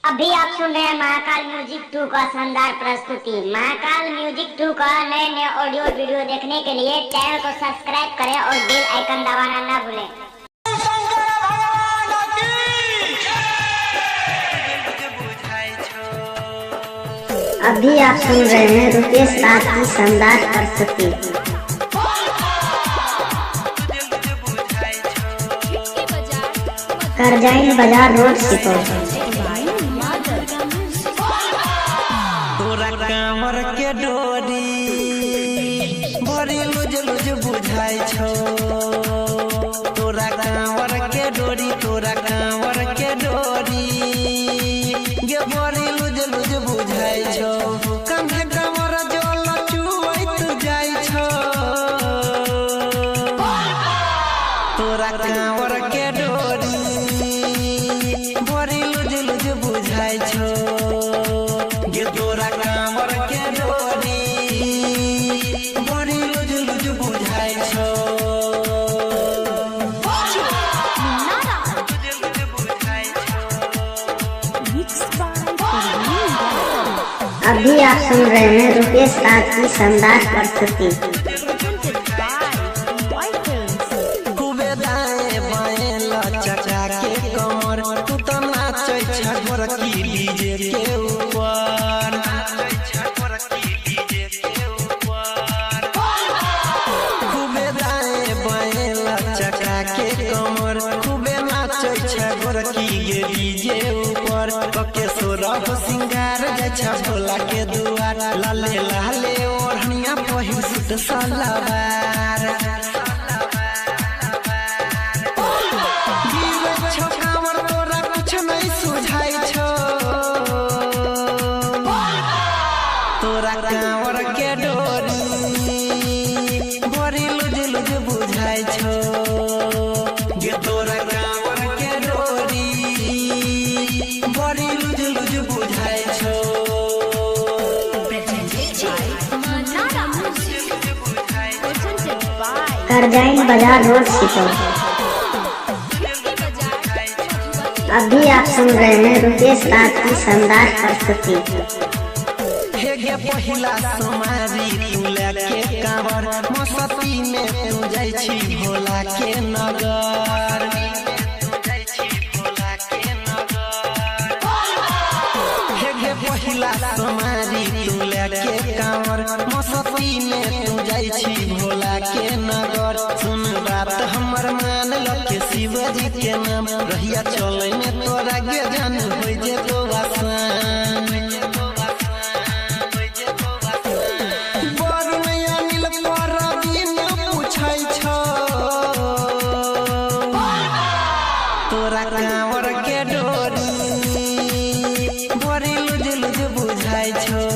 अभी आप सुन रहे हैं महाकाल म्यूजिक 2 का शानदार प्रस्तुति। महाकाल म्यूजिक 2 का नए नए ऑडियो वीडियो देखने के लिए चैनल को सब्सक्राइब करें और बेल आइकन दबाना ना भूलें। अभी आप सुन रहे हैं रुपेश राज की शानदार प्रस्तुति। करजाइन बाजार रोड सुपौल। तोरा कांवर के डोरी बड़ी लुज लुज बुझाई छो। तोरा कांवर के डोरी, तोरा कांवर के डोरी गे बड़ी लुज लुज बुझाई छो। कंधे कमर जो लचुआइत जाई छो। तोरा कांवर के डोरी बड़ी लुज लुज बुझाई छो। तोरा कांवर के डोरी बड़ी लुज लुज बुझाई छो। अभी आप सुन रहे हैं रुपेश राज की शानदार प्रस्तुति। खूबे दाएं बाएं लचका के कमर, तू तो नाचै छगोर की डीजे के ऊपर। खूबे दाएं बाएं लचका के कमर, खूबे नाचै छगोर की गे डीजे ऊपर। कके सोरह सिंगार जाय छ भोला के दुआर। लाले लाले ओढ़निया पहिर सूट सलवार। तोरा कांवर के डोरी बड़ी लुज लुज बुझाई छो। गे तोरा कांवर के डोरी बड़ी लुज लुज बुझाई छो। करजाइन बाजार रोड सुपौल। अभी आप सुन रहे हैं रुपेश राज की शानदार प्रस्तुति। हे पहिला समारी तू लेके कांवर, मस्ती में तू जाई छी भोला के नगर। हे पहिला समारी तू लेके कांवर, मस्ती में तू जाई छी भोला के नगर। सुन बात हमर मान लके शिवजी के नाम, रहिया चले में तोरा गे जान होई जे तो आसान। तोरा कांवर के डोरी बड़ी लुज लुज बुझाई छो।